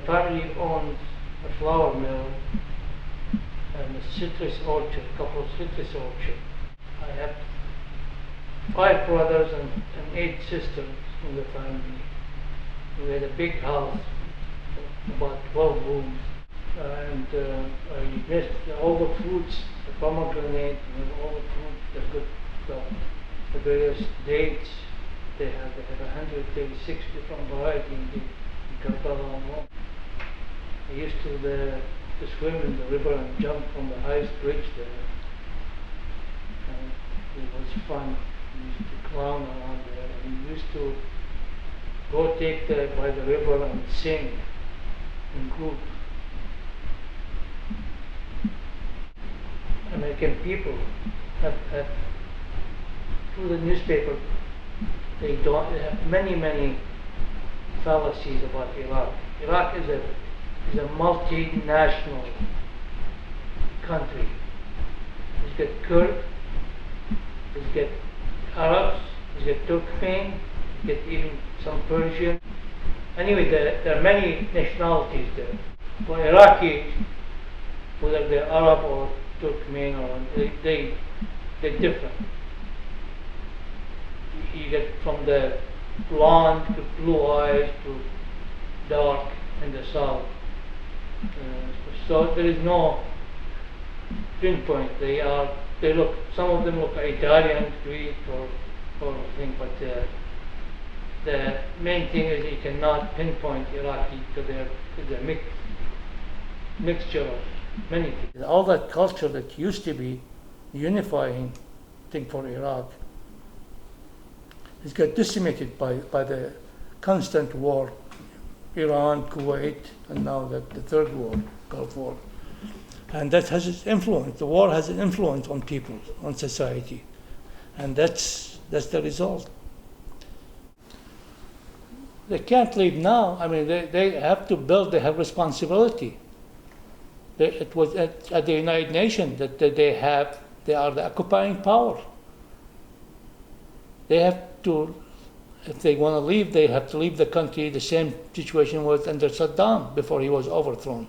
family owns a flour mill and a citrus orchard, a couple of citrus orchards. I have 5 brothers and 8 sisters in the family. We had a big house, about 12 rooms, and I missed all the fruits, the pomegranate, all the fruits, the good stuff, the various dates. They have 136 different varieties in Karbala alone. I used to swim in the river and jump from the highest bridge there. And it was fun. We used to clown around there, and we used to go take by the river and sing in group. American people have through the newspaper, they have many fallacies about Iraq. Iraq is a multinational country. It's got Kurd, it's got Arabs, it's got Turkmen, it's got even some Persian. Anyway, there are many nationalities there. For Iraqis, whether they're Arab or Turkmen, or they're different. You get from the blonde to blue eyes to dark in the south. So there is no pinpoint. Some of them look Italian, Greek, or thing, but the main thing is you cannot pinpoint Iraqi because they're a mixture of many things. All that culture that used to be unifying thing for Iraq has got decimated by the constant war, Iran, Kuwait, and now the third war, Gulf War. And that has its influence. The war has an influence on people, on society. And that's the result. They can't leave now. I mean, they have to build, they have responsibility. It was at the United Nations that they are the occupying power. They have to, if they want to leave, they have to leave the country. The same situation was under Saddam before he was overthrown.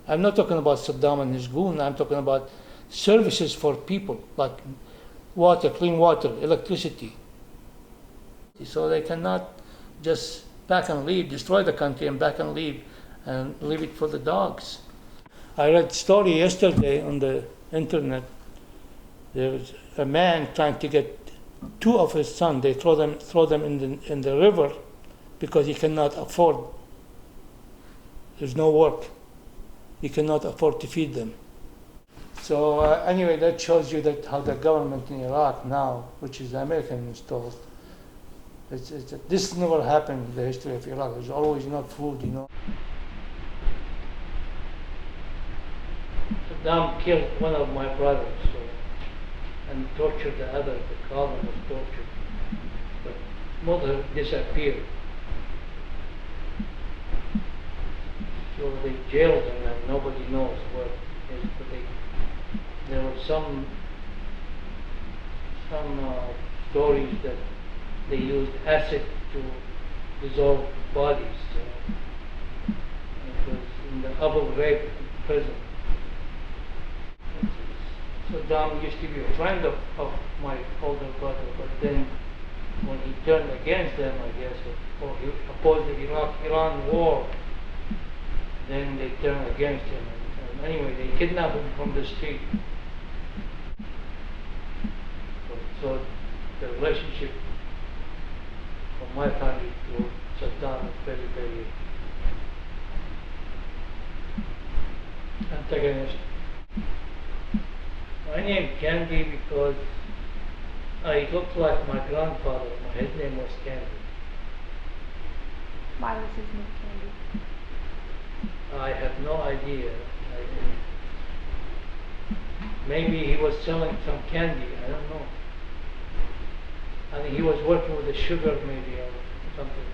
I'm not talking about Saddam and his goon. I'm talking about services for people, like water, clean water, electricity. So they cannot just back and leave, destroy the country and back and leave it for the dogs. I read a story yesterday on the internet. There was a man trying to get 2 of his sons. They throw them in the river because he cannot afford. There's no work. He cannot afford to feed them. So anyway, that shows you that how the government in Iraq now, which is American installed, this never happened in the history of Iraq. There's always enough food, you know. Saddam killed one of my brothers and tortured the other. The father was tortured, but mother disappeared. So they jailed him and nobody knows what is. But there were some stories that they used acid to dissolve bodies. It was in the Abu Ghraib prison. Saddam used to be a friend of my older brother, but then when he turned against them, I guess, or he opposed the Iraq-Iran war, then they turned against him. And anyway, they kidnapped him from the street. So the relationship from my family to Saddam is very antagonistic. I named Kandi because I looked like my grandfather. His name was Kandi. Why was his name Kandi? I have no idea. Maybe he was selling some candy. I don't know. I think he was working with the sugar maybe or something.